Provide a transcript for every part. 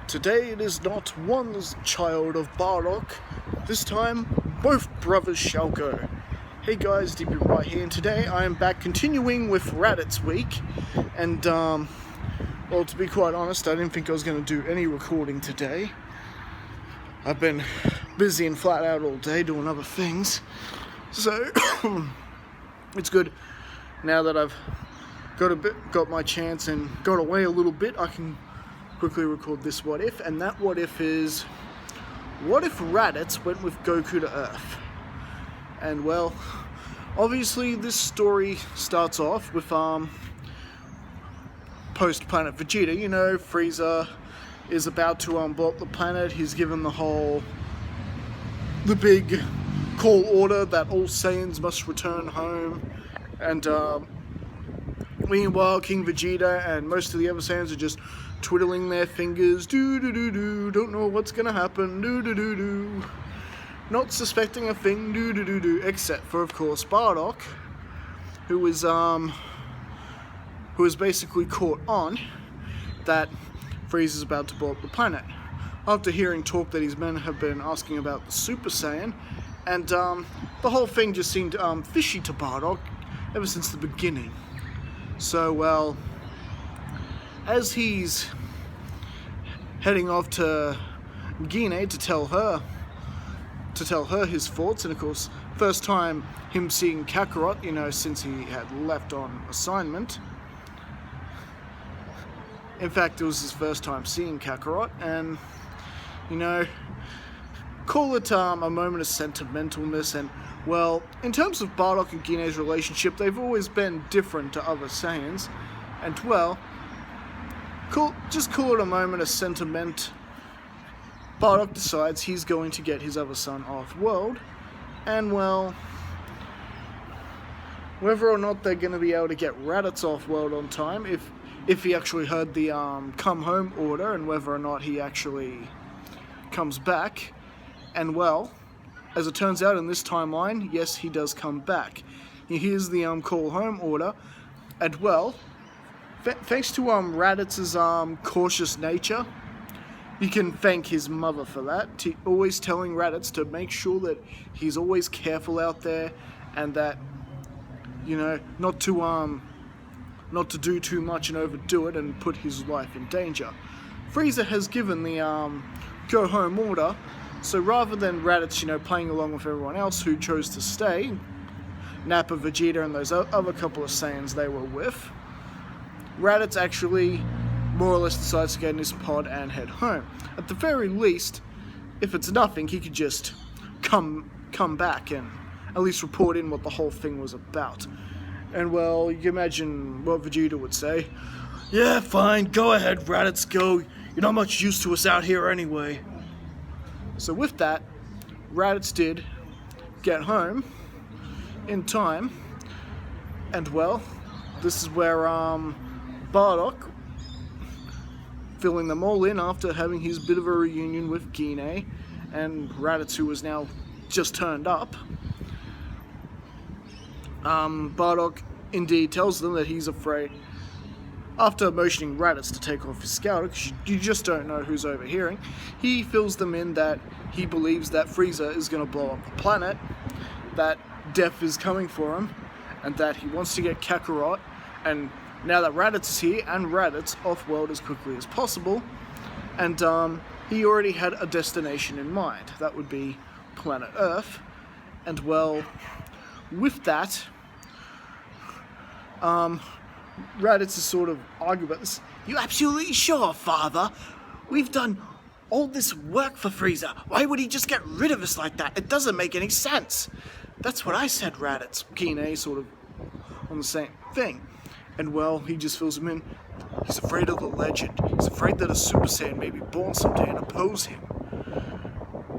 Today it is not one child of Bardock. This time, both brothers shall go. Hey guys, DB right here, and today I am back continuing with Raditz week. And, well, to be quite honest, I didn't think I was going to do any recording today. I've been busy and flat out all day doing other things. So, it's good now that I've got my chance and got away a little bit. I can quickly record this what if, and that what if is, what if Raditz went with Goku to Earth? And well, obviously this story starts off with post Planet Vegeta. You know, Frieza is about to blow up the planet. He's given the big call order that all Saiyans must return home, and meanwhile King Vegeta and most of the other Saiyans are just twiddling their fingers, do-do-do-do, don't know what's gonna happen, do-do-do-do, not suspecting a thing, do-do-do-do, except for, of course, Bardock, who is basically caught on that Frieza's about to blow up the planet. After hearing talk that his men have been asking about the Super Saiyan, and the whole thing just seemed fishy to Bardock ever since the beginning. So, well, as he's heading off to Gine to tell her his thoughts, and of course, first time him seeing Kakarot, you know, since he had left on assignment. In fact, it was his first time seeing Kakarot, and, you know, call it a moment of sentimentalness. And, well, in terms of Bardock and Gine's relationship, they've always been different to other Saiyans, and, well, just call it a moment of sentiment. Bardock decides he's going to get his other son off-world, and, well, whether or not they're going to be able to get Raditz off-world on time, if he actually heard the come home order, and whether or not he actually comes back. And, well, as it turns out in this timeline, yes, he does come back. He hears the call home order, and, well, thanks to Raditz's cautious nature, you can thank his mother for that, always telling Raditz to make sure that he's always careful out there, and that, you know, not to do too much and overdo it and put his life in danger. Frieza has given the go home order, so rather than Raditz, you know, playing along with everyone else who chose to stay, Nappa, Vegeta, and those other couple of Saiyans they were with, Raditz actually more or less decides to get in his pod and head home. At the very least, if it's nothing, he could just come back and at least report in what the whole thing was about. And, well, you can imagine what Vegeta would say. Yeah, fine, go ahead, Raditz, go. You're not much use to us out here anyway. So with that, Raditz did get home in time, and, well, this is where Bardock, filling them all in after having his bit of a reunion with Gine and Raditz, who was now just turned up. Bardock indeed tells them that he's afraid, after motioning Raditz to take off his scouter, because you just don't know who's overhearing, he fills them in that he believes that Frieza is going to blow up the planet, that death is coming for him, and that he wants to get Kakarot, and now that Raditz is here, and Raditz off-world as quickly as possible, and he already had a destination in mind. That would be Planet Earth, and, well, with that, Raditz is sort of arguing about this. You absolutely sure, Father? We've done all this work for Frieza. Why would he just get rid of us like that? It doesn't make any sense. That's what I said, Raditz. Gine sort of on the same thing. And, well, he just fills him in. He's afraid of the legend. He's afraid that a Super Saiyan may be born someday and oppose him.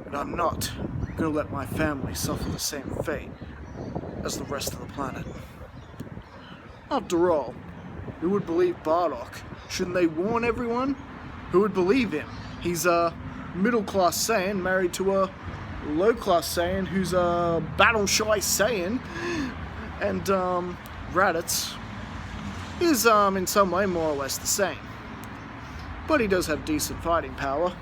And I'm not going to let my family suffer the same fate as the rest of the planet. After all, who would believe Bardock? Shouldn't they warn everyone? Who would believe him? He's a middle-class Saiyan married to a low-class Saiyan who's a battle-shy Saiyan. And, Raditz is, in some way, more or less the same. but he does have decent fighting power,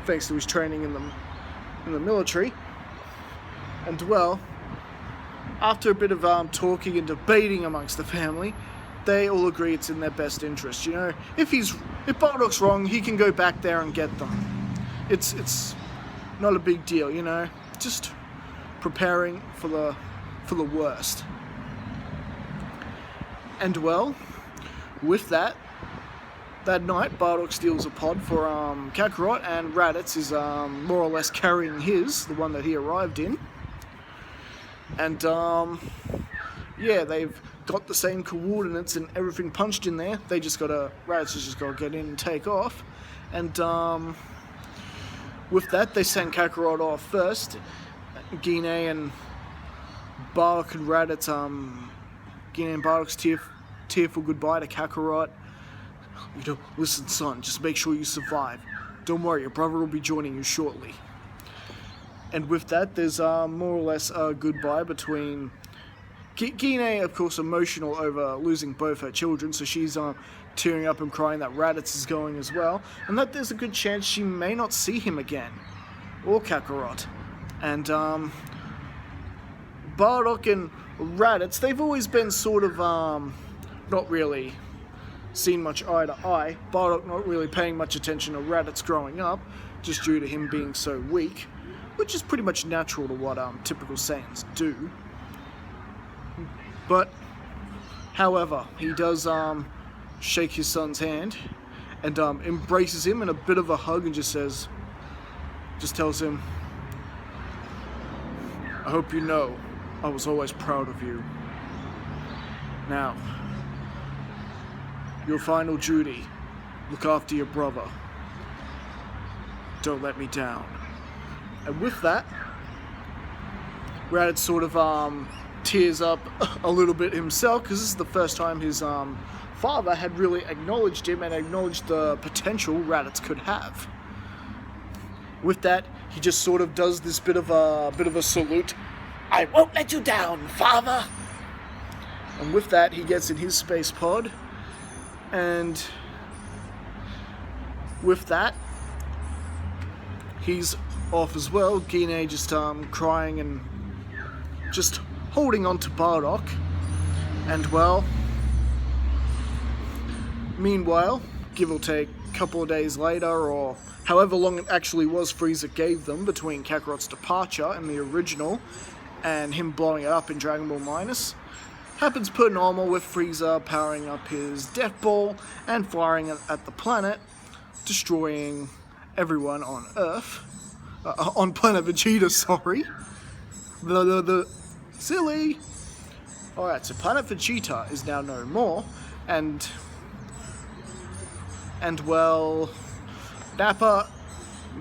thanks to his training in the military. And well, after a bit of talking and debating amongst the family, they all agree it's in their best interest. You know, if Bardock's wrong, he can go back there and get them. It's not a big deal, you know, just preparing for the worst. And well, with that night, Bardock steals a pod for Kakarot, and Raditz is more or less carrying the one that he arrived in. And yeah, they've got the same coordinates and everything punched in there. Raditz has just got to get in and take off. And with that, they send Kakarot off first. Gine and Bardock and Raditz, Gine and Bardock's tearful goodbye to Kakarot. You know, listen, son, just make sure you survive. Don't worry, your brother will be joining you shortly. And with that, there's more or less a goodbye between Gine, of course, emotional over losing both her children, so she's tearing up and crying that Raditz is going as well, and that there's a good chance she may not see him again, or Kakarot. And Bardock and Raditz, they've always been sort of not really seen much eye to eye. Bardock not really paying much attention to Raditz growing up, just due to him being so weak, which is pretty much natural to what typical Saiyans do. But, however, he does shake his son's hand and embraces him in a bit of a hug and just tells him, I hope you know I was always proud of you. Now, your final duty, look after your brother. Don't let me down. And with that, Raditz sort of tears up a little bit himself, because this is the first time his father had really acknowledged him and acknowledged the potential Raditz could have. With that, he just sort of does this bit of a salute. I won't let you down, father! And with that, he gets in his space pod, and with that, he's off as well. Gine just crying and just holding on to Bardock. And well, meanwhile, give or take a couple of days later, or however long it actually was Frieza gave them between Kakarot's departure in the original and him blowing it up in Dragon Ball Minus, happens per normal, with Frieza powering up his Death Ball and firing at the planet, destroying everyone on Earth. On Planet Vegeta, sorry. The silly. Alright, so Planet Vegeta is now no more, and well, Nappa,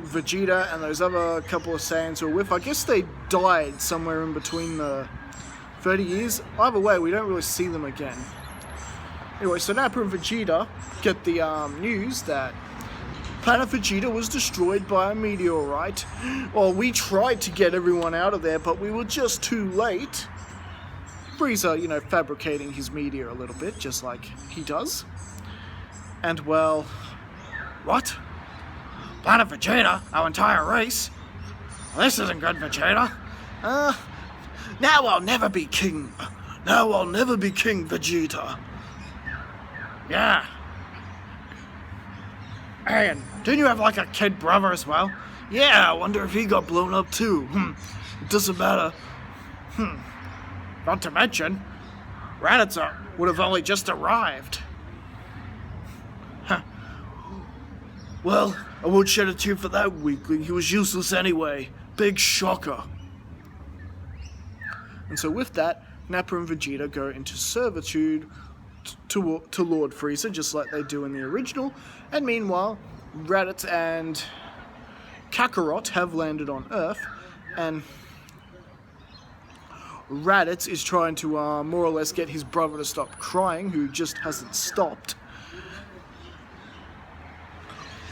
Vegeta, and those other couple of Saiyans who were with, I guess they died somewhere in between the 30 years. Either way, we don't really see them again. Anyway, so Nappa and Vegeta get the news that Planet Vegeta was destroyed by a meteorite. Well, we tried to get everyone out of there, but we were just too late. Frieza, you know, fabricating his meteor a little bit, just like he does. And well, what? Planet Vegeta? Our entire race? Well, this isn't good, Vegeta. Now I'll never be king. Now I'll never be King Vegeta. Yeah. Hey, and didn't you have like a kid brother as well? Yeah, I wonder if he got blown up too. It doesn't matter. Not to mention, Raditz would have only just arrived. Well, I won't shed a tear for that weakling. He was useless anyway. Big shocker. And so with that, Nappa and Vegeta go into servitude to Lord Frieza, just like they do in the original. And meanwhile, Raditz and Kakarot have landed on Earth, and Raditz is trying to more or less get his brother to stop crying, who just hasn't stopped.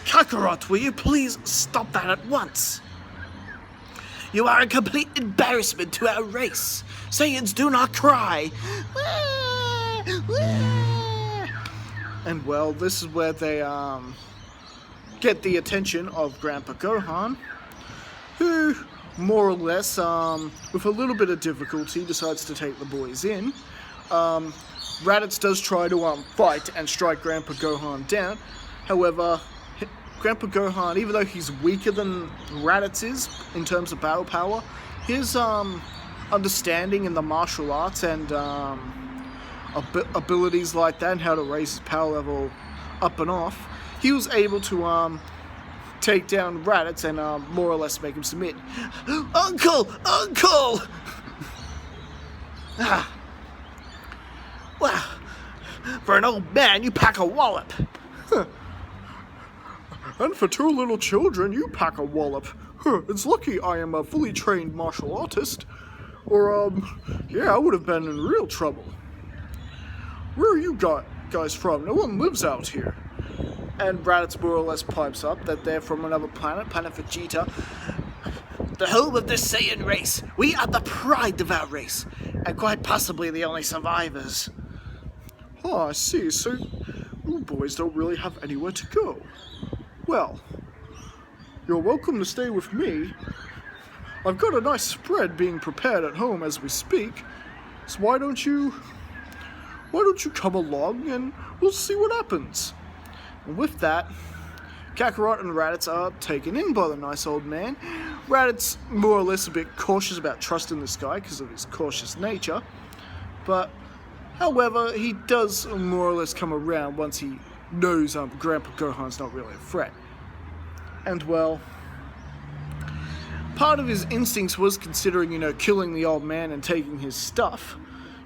Kakarot, will you please stop that at once? You are a complete embarrassment to our race. Saiyans do not cry. And well, this is where they get the attention of Grandpa Gohan, who more or less, with a little bit of difficulty, decides to take the boys in. Raditz does try to fight and strike Grandpa Gohan down. However, Grandpa Gohan, even though he's weaker than Raditz is in terms of battle power, his understanding in the martial arts and abilities like that and how to raise his power level up and off, he was able to take down Raditz and more or less make him submit. Uncle! Uncle! Wow, for an old man, you pack a wallop. And for two little children, you pack a wallop. It's lucky I am a fully trained martial artist. Or, yeah, I would have been in real trouble. Where are you guys from? No one lives out here. And Raditz more or less pipes up that they're from another planet, Planet Vegeta. The home of the Saiyan race. We are the pride of our race, and quite possibly the only survivors. Oh, I see. So, you boys don't really have anywhere to go. Well, you're welcome to stay with me. I've got a nice spread being prepared at home as we speak. So why don't you come along and we'll see what happens. And with that, Kakarot and Raditz are taken in by the nice old man. Raditz more or less a bit cautious about trusting this guy because of his cautious nature. But, however, he does more or less come around once he knows Grandpa Gohan's not really a threat. And, well, part of his instincts was considering, killing the old man and taking his stuff.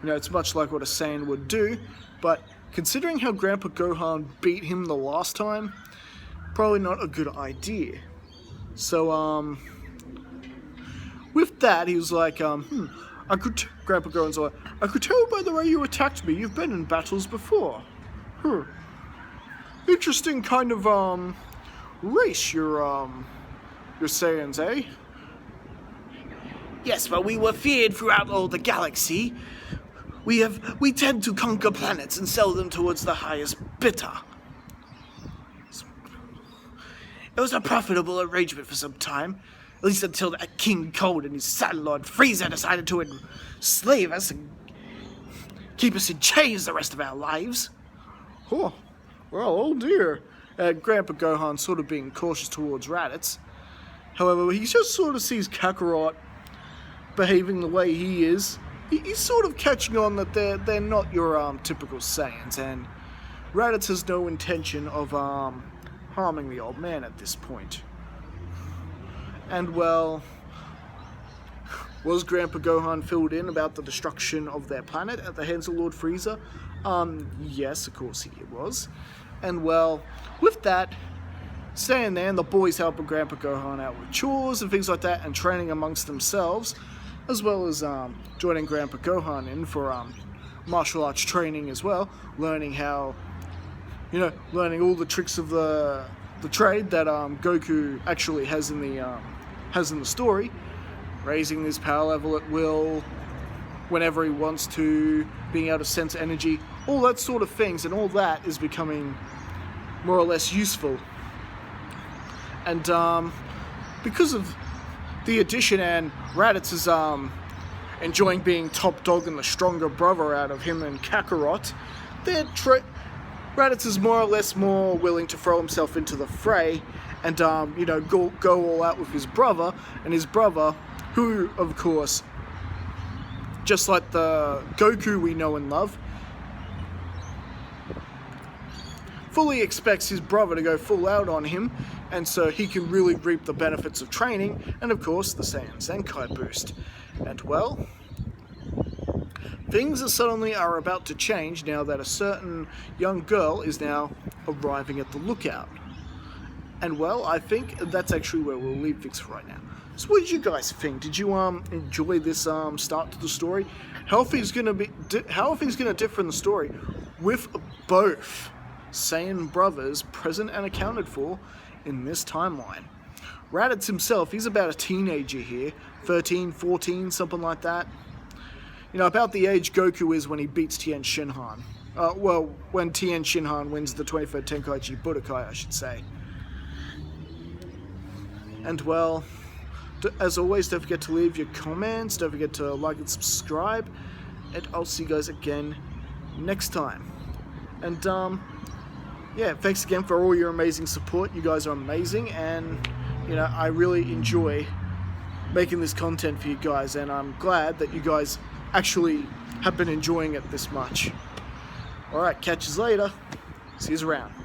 It's much like what a Saiyan would do, but considering how Grandpa Gohan beat him the last time, probably not a good idea. So, with that, he was like, Grandpa Gohan's like, I could tell by the way you attacked me, you've been in battles before. Interesting kind of, race, your Saiyans, eh? Yes, but we were feared throughout all the galaxy. We tend to conquer planets and sell them towards the highest bidder. It was a profitable arrangement for some time, at least until that King Cold and his son Lord Frieza decided to enslave us and keep us in chains the rest of our lives. Oh, well, oh dear. Grandpa Gohan sort of being cautious towards Raditz. However, he just sort of sees Kakarot behaving the way he is. He's sort of catching on that they're not your typical Saiyans, and Raditz has no intention of harming the old man at this point. And well, was Grandpa Gohan filled in about the destruction of their planet at the hands of Lord Frieza? Yes, of course he was. And well, with that, staying there, and the boys helping Grandpa Gohan out with chores and things like that, and training amongst themselves, as well as joining Grandpa Gohan in for martial arts training as well, learning how, learning all the tricks of the trade that Goku actually has in the story, raising his power level at will, whenever he wants to, being able to sense energy, all that sort of things, and all that is becoming more or less useful. And because of the addition, and Raditz is enjoying being top dog and the stronger brother out of him and Kakarot, Raditz is more or less more willing to throw himself into the fray and go all out with his brother, and his brother, who of course, just like the Goku we know and love, fully expects his brother to go full out on him, and so he can really reap the benefits of training, and of course the Saiyan Zenkai boost. And well, things suddenly are about to change now that a certain young girl is now arriving at the lookout. And well, I think that's actually where we'll leave things for right now. So what did you guys think? Did you enjoy this start to the story? How are things gonna differ in the story with both Saiyan brothers present and accounted for in this timeline? Raditz himself, he's about a teenager here, 13, 14, something like that. About the age Goku is when he beats Tien Shinhan. When Tien Shinhan wins the 23rd Tenkaichi Budokai, I should say. And well, as always, don't forget to leave your comments, don't forget to like and subscribe, and I'll see you guys again next time. And yeah, thanks again for all your amazing support. You guys are amazing, and you know, I really enjoy making this content for you guys, and I'm glad that you guys actually have been enjoying it this much. Alright, catch you later. See you around.